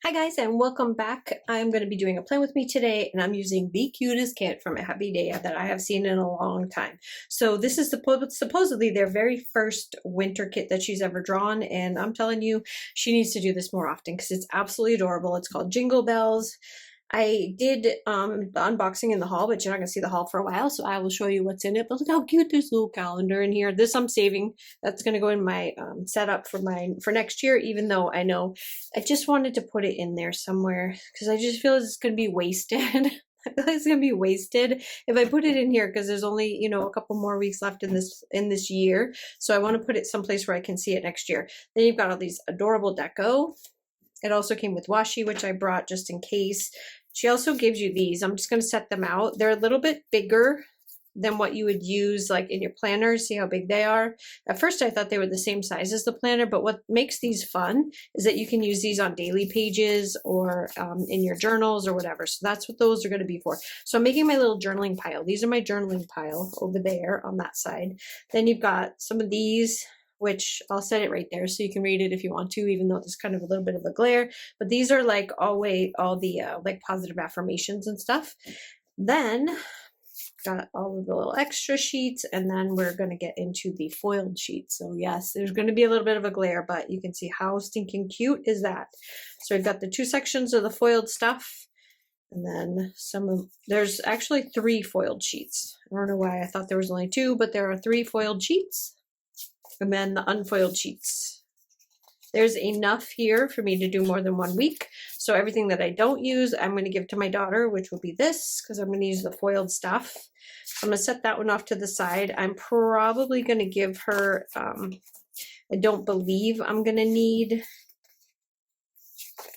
Hi guys and welcome back. I'm going to be doing a plan with me today and I'm using the cutest kit from a Happy Daya that I have seen in a long time. So this is supposedly their very first winter kit that she's ever drawn, and I'm telling you she needs to do this more often because it's absolutely adorable. It's called Jingle Bells. I did the unboxing in the haul, but you're not going to see the haul for a while, so I will show you what's in it. But look how cute this little calendar in here. This I'm saving. That's going to go in my setup for next year, even though I know I just wanted to put it in there somewhere because I just feel it's going to be wasted. I feel like it's going to be wasted if I put it in here because there's only, a couple more weeks left in this year. So I want to put it someplace where I can see it next year. Then you've got all these adorable deco. It also came with washi, which I brought just in case. She also gives you these. I'm just going to set them out. They're a little bit bigger than what you would use like in your planner. See how big they are? At first I thought they were the same size as the planner, but what makes these fun is that you can use these on daily pages or in your journals or whatever. So that's what those are going to be for. So I'm making my little journaling pile. These are my journaling pile over there on that side. Then you've got some of these, which I'll set it right there so you can read it if you want to, even though there's kind of a little bit of a glare. But these are like all the like positive affirmations and stuff. Then got all of the little extra sheets, and then we're going to get into the foiled sheets. So yes, there's going to be a little bit of a glare, but you can see how stinking cute is that. So we've got the two sections of the foiled stuff, and then there's actually 3 foiled sheets. I don't know why I thought there was only 2, but there are 3 foiled sheets. And then the unfoiled sheets. There's enough here for me to do more than 1 week. So everything that I don't use, I'm going to give to my daughter, which will be this, because I'm going to use the foiled stuff. I'm going to set that one off to the side. I'm probably going to give her, I don't believe I'm going to need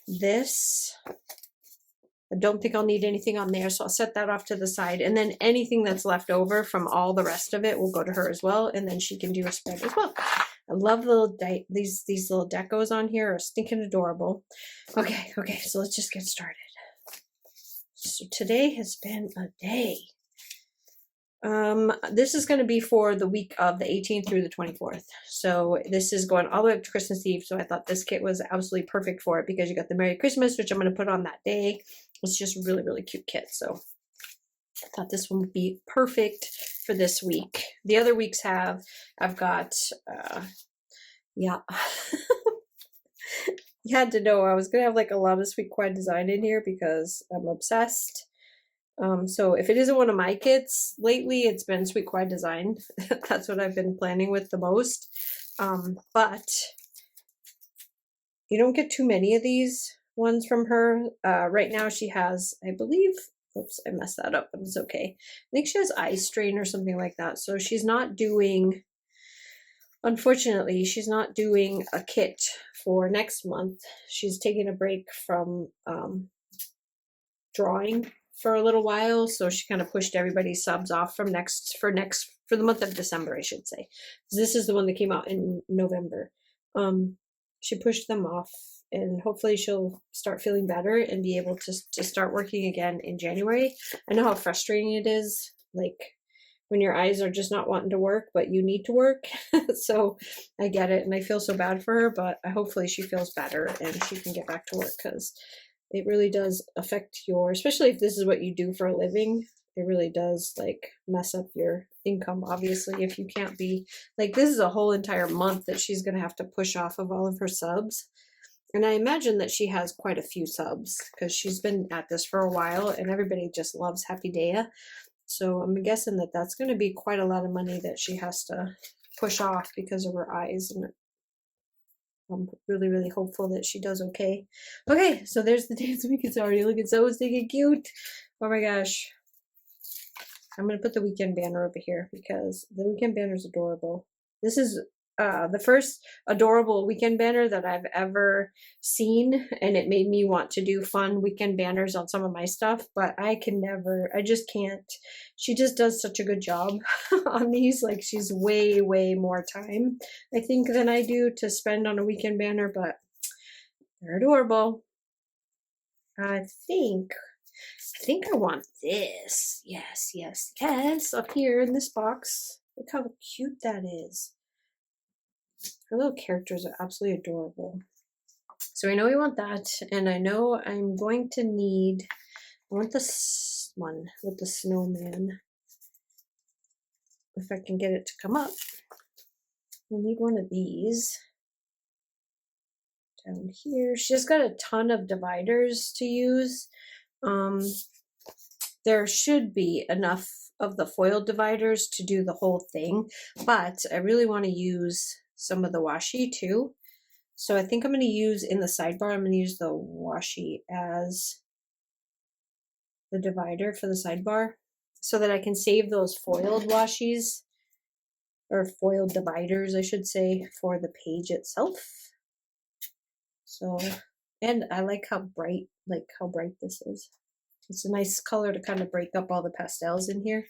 this. I don't think I'll need anything on there, so I'll set that off to the side. And then anything that's left over from all the rest of it will go to her as well, and then she can do a spread as well. I love these little decos on here are stinking adorable. Okay, so let's just get started. So today has been a day. This is going to be for the week of the 18th through the 24th. So this is going all the way up to Christmas Eve. So I thought this kit was absolutely perfect for it because you got the Merry Christmas, which I'm going to put on that day. It's just a really, really cute kit. So I thought this one would be perfect for this week. The other weeks I've got, yeah. You had to know I was going to have like a lot of sweet quiet design in here because I'm obsessed. So if it isn't one of my kits lately, it's been Sweet Quiet Design. That's what I've been planning with the most. But you don't get too many of these ones from her. Right now she has, I believe, oops, I messed that up, but it's okay. I think she has eye strain or something like that. So she's not doing, unfortunately, she's not doing a kit for next month. She's taking a break from drawing for a little while, so she kind of pushed everybody's subs off from for the month of December, I should say. This is the one that came out in November. She pushed them off, and hopefully she'll start feeling better and be able to start working again in January. I know how frustrating it is, like when your eyes are just not wanting to work, but you need to work. So I get it, and I feel so bad for her, but hopefully she feels better and she can get back to work, because it really does affect especially if this is what you do for a living, it really does like mess up your income, obviously, if you can't be, like, this is a whole entire month that she's going to have to push off of all of her subs. And I imagine that she has quite a few subs because she's been at this for a while and everybody just loves Happy Daya. So I'm guessing that that's going to be quite a lot of money that she has to push off because of her eyes, and I'm really, really hopeful that she does okay. Okay, so there's the dance week. It's already looking so stinking cute. Oh my gosh. I'm going to put the weekend banner over here because the weekend banner is adorable. This is the first adorable weekend banner that I've ever seen, and it made me want to do fun weekend banners on some of my stuff, but I just can't. She just does such a good job on these. Like, she's way, way more time, I think, than I do to spend on a weekend banner, but they're adorable. I think I want this. Yes, up here in this box. Look how cute that is. Her little characters are absolutely adorable. So I know we want that, and I know I'm going to need, I want this one with the snowman. If I can get it to come up. I need one of these down here. She's got a ton of dividers to use. There should be enough of the foil dividers to do the whole thing, but I really want to use some of the washi too. So I think I'm going to use in the sidebar, I'm going to use the washi as the divider for the sidebar so that I can save those foiled washis, or foiled dividers, I should say, for the page itself. So, and I like how bright this is. It's a nice color to kind of break up all the pastels in here.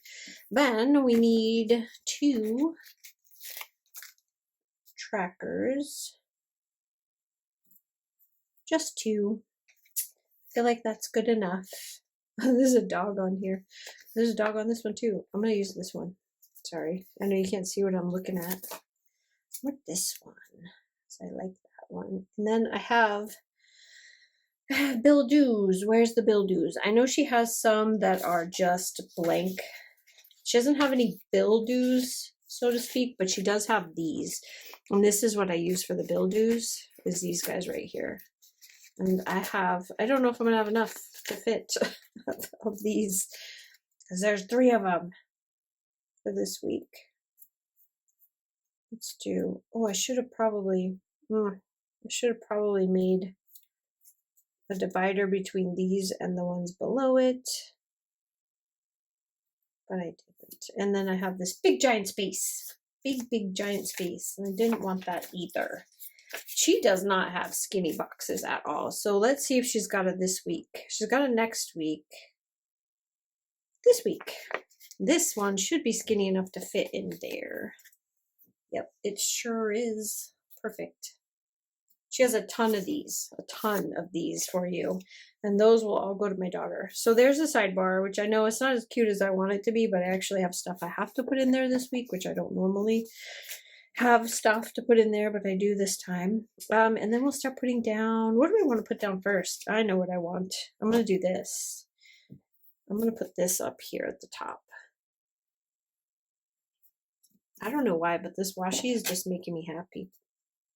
Then we need 2 trackers. Just 2. I feel like that's good enough. There's a dog on here. There's a dog on this one too. I'm going to use this one. Sorry. I know you can't see what I'm looking at. What this one? So I like that one. And then I have bill-doos. Where's the bill-doos? I know she has some that are just blank. She doesn't have any bill-doos, so to speak, but she does have these. And this is what I use for the bill-doos, is these guys right here. And I don't know if I'm going to have enough to fit of these, because there's 3 of them for this week. Let's do, oh, I should have probably made a divider between these and the ones below it, but I didn't. And then I have this big giant space, big giant space, and I didn't want that either. She does not have skinny boxes at all. So let's see if she's got it this week. She's got it next week. This week. This one should be skinny enough to fit in there. Yep, it sure is. Perfect. She has a ton of these for you. And those will all go to my daughter. So there's a sidebar, which I know it's not as cute as I want it to be, but I actually have stuff I have to put in there this week, which I don't normally have stuff to put in there, but I do this time. And then we'll start putting down, what do we want to put down first? I know what I want. I'm going to do this. I'm going to put this up here at the top. I don't know why, but this washi is just making me happy.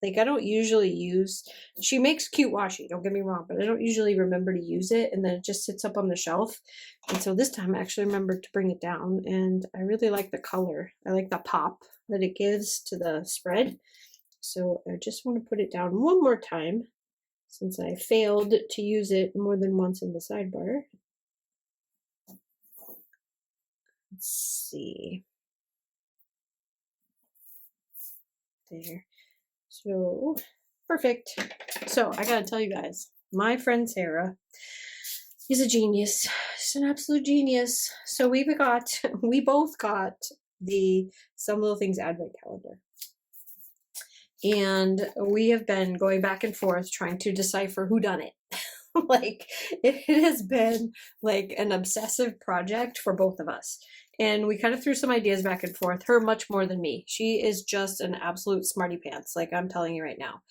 Like, I don't usually use, she makes cute washi, don't get me wrong, but I don't usually remember to use it, and then it just sits up on the shelf. And so this time I actually remembered to bring it down, and I really like the color. I like the pop that it gives to the spread. So I just want to put it down one more time, since I failed to use it more than once in the sidebar. Let's see. There. So, perfect. So, I gotta tell you guys, my friend Sarah is a genius. She's an absolute genius. So, we both got the Some Little Things Advent Calendar. And we have been going back and forth trying to decipher who done it. Like, it has been like an obsessive project for both of us. And we kind of threw some ideas back and forth, her much more than me. She is just an absolute smarty pants, like I'm telling you right now.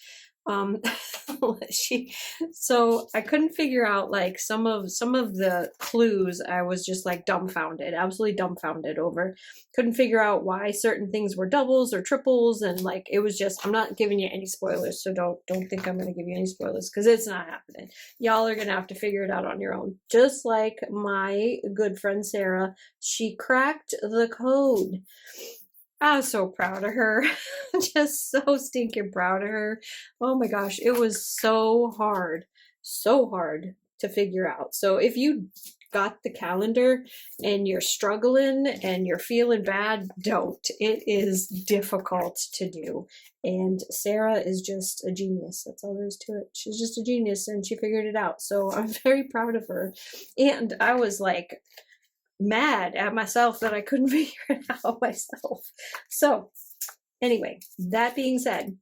So I couldn't figure out like some of the clues. I was just like dumbfounded, absolutely dumbfounded over. Couldn't figure out why certain things were doubles or triples, and like it was just, I'm not giving you any spoilers, so don't think I'm gonna give you any spoilers, because it's not happening. Y'all are gonna have to figure it out on your own. Just like my good friend Sarah, she cracked the code. I was so proud of her. Just so stinking proud of her. Oh my gosh, it was so hard to figure out. So if you got the calendar and you're struggling and you're feeling bad, don't. It is difficult to do. And Sarah is just a genius. That's all there is to it. She's just a genius, and she figured it out. So I'm very proud of her. And I was like mad at myself that I couldn't figure it out myself. So anyway, that being said,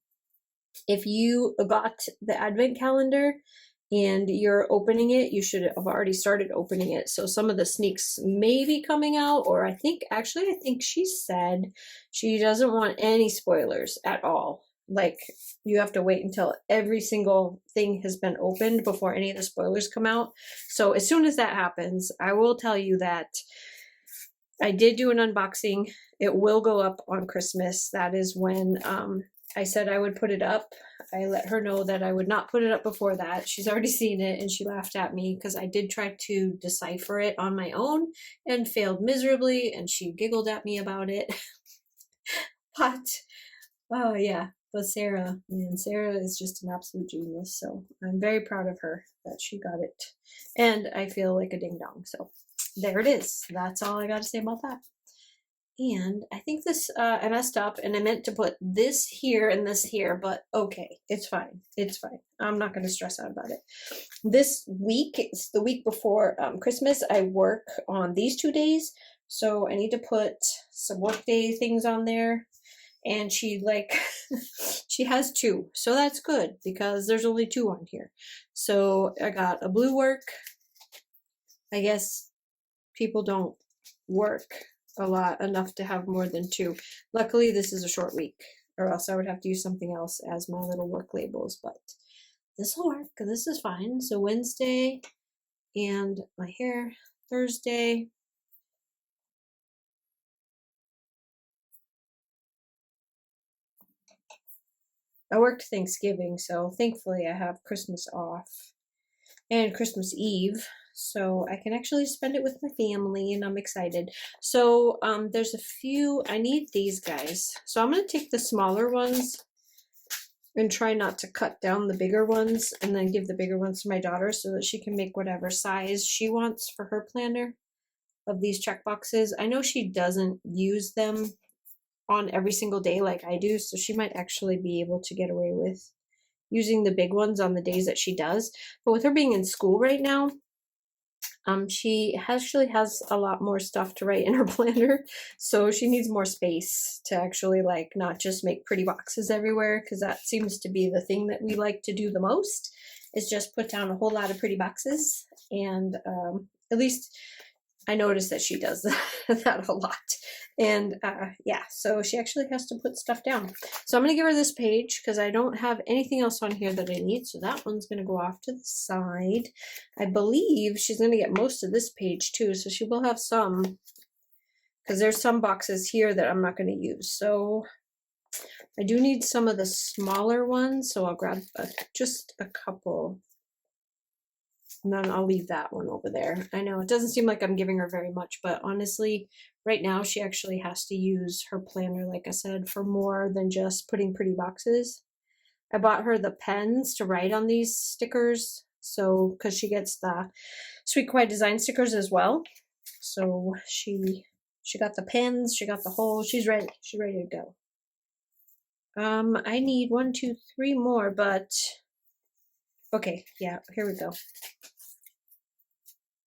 if you got the advent calendar and you're opening it, you should have already started opening it. So some of the sneaks may be coming out, or I think she said she doesn't want any spoilers at all like you have to wait until every single thing has been opened before any of the spoilers come out. So as soon as that happens, I will tell you that I did do an unboxing. It will go up on Christmas. That is when I said I would put it up. I let her know that I would not put it up before that. She's already seen it and she laughed at me because I did try to decipher it on my own and failed miserably, and she giggled at me about it. But oh yeah, but Sarah, man, Sarah is just an absolute genius. So I'm very proud of her that she got it. And I feel like a ding dong. So there it is. That's all I got to say about that. And I think this, I messed up and I meant to put this here and this here, but okay, it's fine. It's fine. I'm not going to stress out about it. This week, it's the week before Christmas, I work on these 2 days. So I need to put some workday things on there. And she she has 2. So that's good because there's only 2 on here. So I got a blue work. I guess people don't work a lot enough to have more than 2. Luckily, this is a short week, or else I would have to use something else as my little work labels, but this will work because this is fine. So Wednesday and my hair Thursday. I worked Thanksgiving, so thankfully I have Christmas off and Christmas Eve, so I can actually spend it with my family, and I'm excited. So there's a few, I need these guys. So I'm going to take the smaller ones and try not to cut down the bigger ones, and then give the bigger ones to my daughter so that she can make whatever size she wants for her planner of these check boxes. I know she doesn't use them on every single day like I do, so she might actually be able to get away with using the big ones on the days that she does. But with her being in school right now, she actually has a lot more stuff to write in her planner, so she needs more space to actually like not just make pretty boxes everywhere, because that seems to be the thing that we like to do the most, is just put down a whole lot of pretty boxes. And at least I noticed that she does that a lot. And yeah, so she actually has to put stuff down. So I'm going to give her this page because I don't have anything else on here that I need. So that one's going to go off to the side. I believe she's going to get most of this page too. So she will have some, because there's some boxes here that I'm not going to use. So I do need some of the smaller ones. So I'll grab just a couple. And then I'll leave that one over there. I know it doesn't seem like I'm giving her very much, but honestly, right now she actually has to use her planner, like I said, for more than just putting pretty boxes. I bought her the pens to write on these stickers, so because she gets the Sweet Quiet Design stickers as well. So she got the pens, she got the whole, she's ready. She's ready to go. I need 1, 2, 3 more, but okay, yeah, here we go.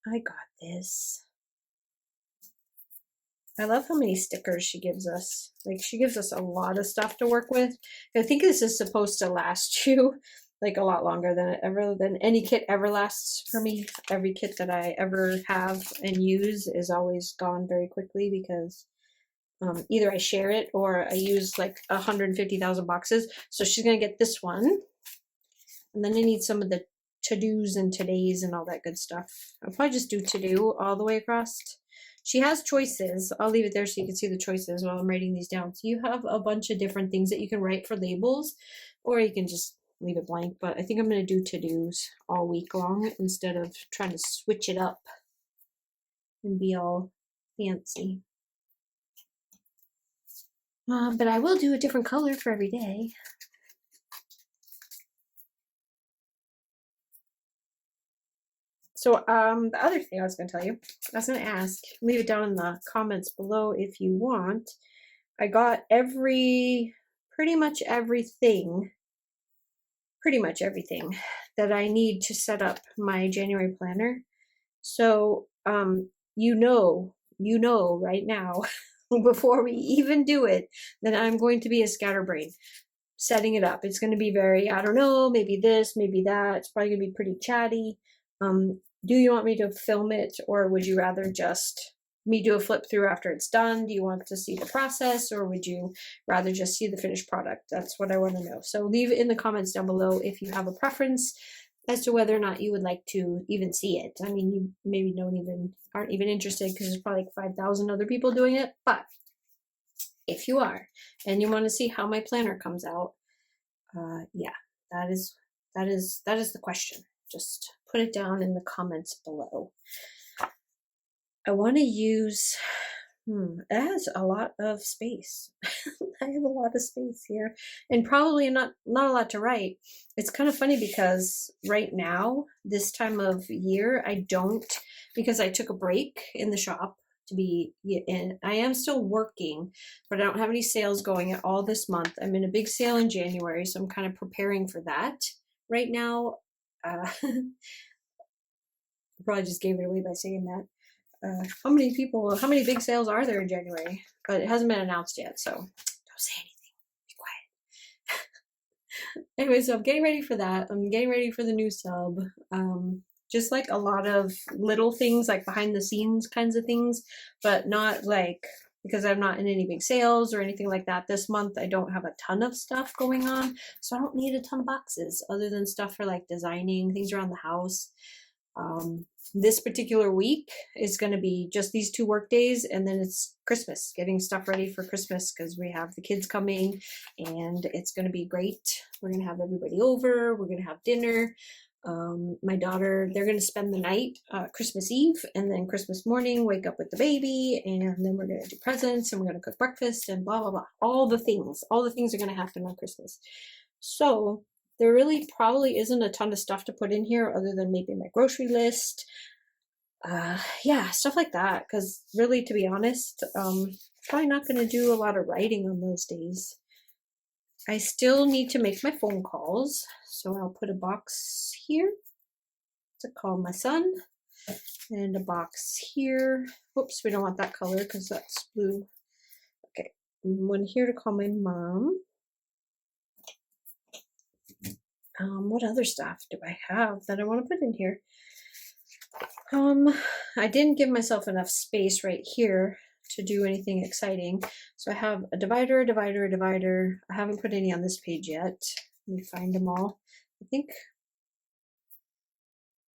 I got this. I love how many stickers she gives us. Like, she gives us a lot of stuff to work with. I think this is supposed to last you like a lot longer than any kit ever lasts for me. Every kit that I ever have and use is always gone very quickly because either I share it or I use like 150,000 boxes. So she's gonna get this one, and then I need some of the to-dos and todays and all that good stuff. I'll probably just do to-do all the way across. She has choices. I'll leave it there so you can see the choices while I'm writing these down. So you have a bunch of different things that you can write for labels, or you can just leave it blank. But I think I'm going to do to-dos all week long instead of trying to switch it up and be all fancy. But I will do a different color for every day. So the other thing I was going to tell you, I was going to ask, leave it down in the comments below if you want. I got pretty much everything that I need to set up my January planner. So you know right now, before we even do it, that I'm going to be a scatterbrain setting it up. It's going to be very, I don't know, maybe this, maybe that. It's probably going to be pretty chatty. Do you want me to film it, or would you rather just me do a flip through after it's done? Do you want to see the process, or would you rather just see the finished product? That's what I want to know. So leave it in the comments down below if you have a preference as to whether or not you would like to even see it. I mean, you maybe aren't even interested because there's probably like 5,000 other people doing it. But if you are and you want to see how my planner comes out, yeah, that is the question. Just put it down in the comments below. I want to use, it has a lot of space. I have a lot of space here and probably not a lot to write. It's kind of funny because right now, this time of year, I don't, because I took a break in the shop to be in. I am still working, but I don't have any sales going at all this month. I'm in a big sale in January, so I'm kind of preparing for that right now. Probably just gave it away by saying that. How many big sales are there in January? But it hasn't been announced yet, so don't say anything. Be quiet. Anyway, so I'm getting ready for that. I'm getting ready for the new sub. Just like a lot of little things, like behind the scenes kinds of things, but not like, because I'm not in any big sales or anything like that. This month, I don't have a ton of stuff going on, so I don't need a ton of boxes other than stuff for like designing, things around the house. This particular week is going to be just these 2 work days, and then it's Christmas, getting stuff ready for Christmas because we have the kids coming and it's going to be great. We're going to have everybody over. We're going to have dinner. My daughter, they're going to spend the night, Christmas Eve, and then Christmas morning, wake up with the baby, and then we're going to do presents, and we're going to cook breakfast, and blah, blah, blah. All the things are going to happen on Christmas. So there really probably isn't a ton of stuff to put in here other than maybe my grocery list. Yeah, stuff like that. Because really, to be honest, probably not going to do a lot of writing on those days. I still need to make my phone calls. So I'll put a box here to call my son and a box here. Oops, we don't want that color because that's blue. Okay, one here to call my mom. What other stuff do I have that I want to put in here? I didn't give myself enough space right here to do anything exciting. So I have a divider, a divider, a divider. I haven't put any on this page yet. Let me find them all. I think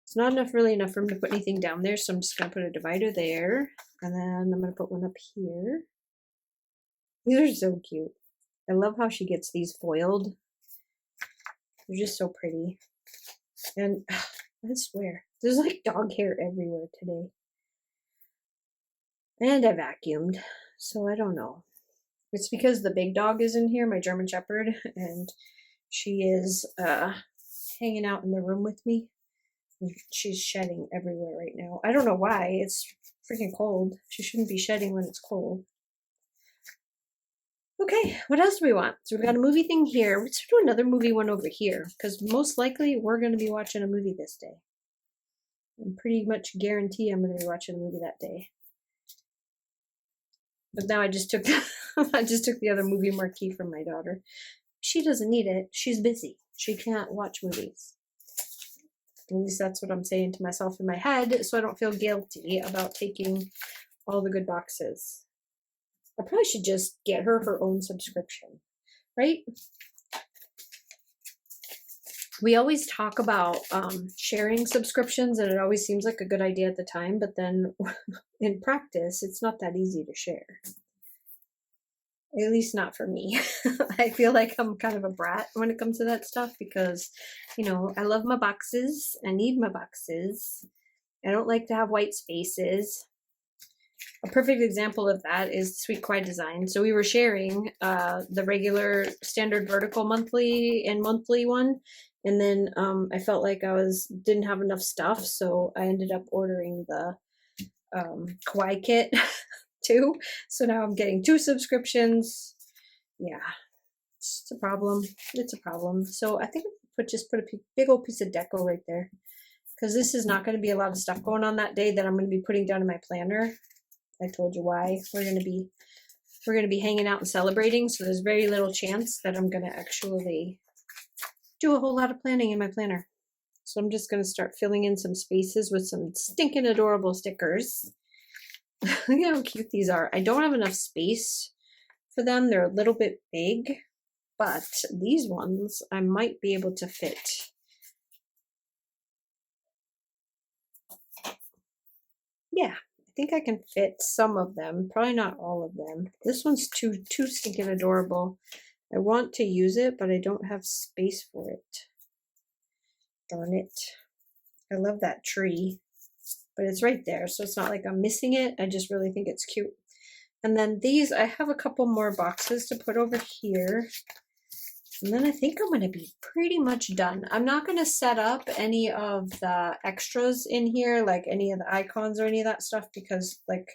it's not really enough room to put anything down there. So I'm just going to put a divider there. And then I'm going to put one up here. These are so cute. I love how she gets these foiled. They're just so pretty. And I swear, there's like dog hair everywhere today. And I vacuumed, so I don't know. It's because the big dog is in here, my German Shepherd, and she is hanging out in the room with me. She's shedding everywhere right now. I don't know why. It's freaking cold. She shouldn't be shedding when it's cold. Okay, what else do we want? So we got a movie thing here. Let's do another movie one over here, because most likely we're going to be watching a movie this day. I'm pretty much guarantee I'm going to be watching a movie that day. But now I just took the other movie marquee from my daughter. She doesn't need it. She's busy. She can't watch movies. At least that's what I'm saying to myself in my head, so I don't feel guilty about taking all the good boxes. I probably should just get her own subscription, right? We always talk about sharing subscriptions, and it always seems like a good idea at the time, but then in practice, it's not that easy to share. At least not for me. I feel like I'm kind of a brat when it comes to that stuff because, you know, I love my boxes. I need my boxes. I don't like to have white spaces. A perfect example of that is Sweet Quiet Design. So we were sharing the regular standard vertical monthly and monthly one. And then I felt like didn't have enough stuff. So I ended up ordering the Kawaii kit too. So now I'm getting 2 subscriptions. Yeah, it's a problem. It's a problem. So I think I just put a big old piece of deco right there. Because this is not going to be a lot of stuff going on that day that I'm going to be putting down in my planner. I told you why. We're going to be hanging out and celebrating, so there's very little chance that I'm going to actually do a whole lot of planning in my planner. So I'm just going to start filling in some spaces with some stinking adorable stickers. Look at how cute these are. I don't have enough space for them. They're a little bit big, but these ones I might be able to fit. Yeah, I think I can fit some of them, probably not all of them. This one's too stinking adorable. I want to use it, but I don't have space for it. Darn it. I love that tree, but it's right there, so it's not like I'm missing it. I just really think it's cute. And then these, I have a couple more boxes to put over here. And then I think I'm going to be pretty much done. I'm not going to set up any of the extras in here, like any of the icons or any of that stuff, because like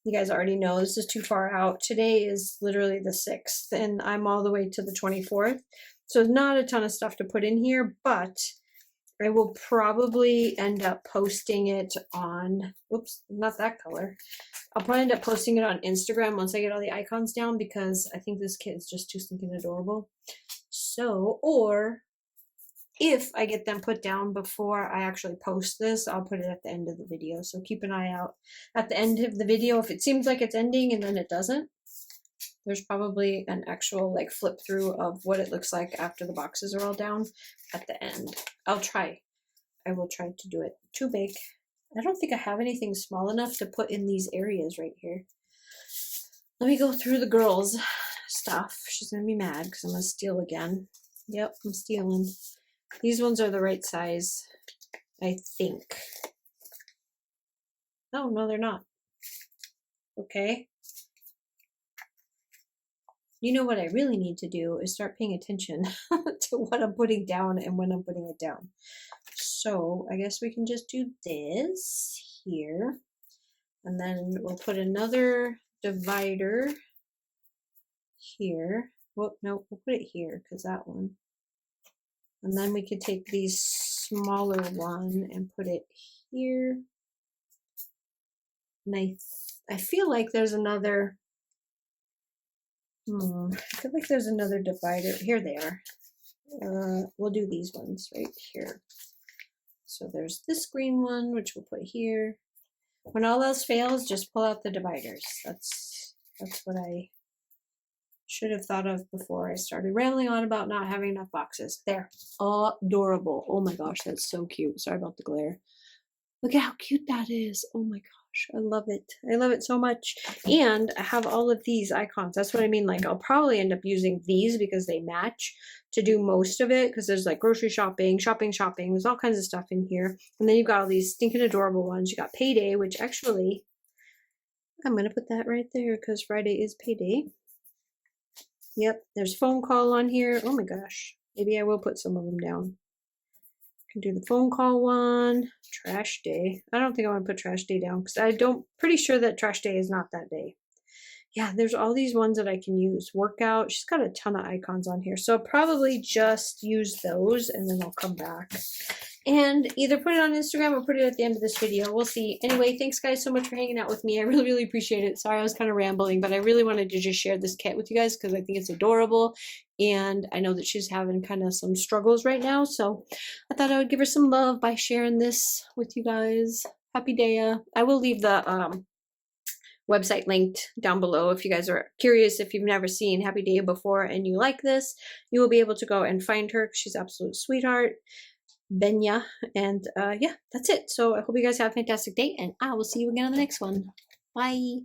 you guys already know, this is too far out. Today is literally the 6th, and I'm all the way to the 24th. So not a ton of stuff to put in here, but I will probably end up posting it on, oops, not that color. I'll probably end up posting it on Instagram once I get all the icons down, because I think this kit is just too stinking adorable. So, or if I get them put down before I actually post this, I'll put it at the end of the video. So keep an eye out at the end of the video. If it seems like it's ending and then it doesn't, there's probably an actual like flip through of what it looks like after the boxes are all down at the end. I will try to do it. Too big. I don't think I have anything small enough to put in these areas right here. Let me go through the girls' stuff. She's going to be mad because I'm going to steal again. Yep, I'm stealing. These ones are the right size, I think. Oh, no, they're not. Okay. You know what I really need to do is start paying attention to what I'm putting down and when I'm putting it down. So I guess we can just do this here. And then we'll put another divider here. Well, no, we'll put it here because that one. And then we could take these smaller one and put it here. And I feel like there's another, I feel like there's another divider. Here they are. We'll do these ones right here. So there's this green one, which we'll put here. When all else fails, just pull out the dividers. That's what I should have thought of before I started rambling on about not having enough boxes. There. Adorable. Oh my gosh, that's so cute. Sorry about the glare. Look at how cute that is. Oh my gosh, I love it. I love it so much. And I have all of these icons. That's what I mean. Like, I'll probably end up using these because they match to do most of it, because there's like grocery shopping, shopping. There's all kinds of stuff in here. And then you've got all these stinking adorable ones. You got payday, which actually, I'm going to put that right there because Friday is payday. Yep, there's phone call on here. Oh my gosh. Maybe I will put some of them down. Can do the phone call one. Trash day. I don't think I want to put trash day down because pretty sure that trash day is not that day. Yeah, there's all these ones that I can use. Workout. She's got a ton of icons on here. So I'll probably just use those and then I'll come back and either put it on Instagram or put it at the end of this video. We'll see. Anyway, thanks guys so much for hanging out with me. I really, really appreciate it. Sorry I was kind of rambling, but I really wanted to just share this kit with you guys because I think it's adorable. And I know that she's having kind of some struggles right now. So I thought I would give her some love by sharing this with you guys. Happy Daya. I will leave the website linked down below if you guys are curious. If you've never seen Happy Daya before and you like this, you will be able to go and find her. She's an absolute sweetheart. Benya. And yeah, that's it. So I hope you guys have a fantastic day, and I will see you again on the next one. Bye.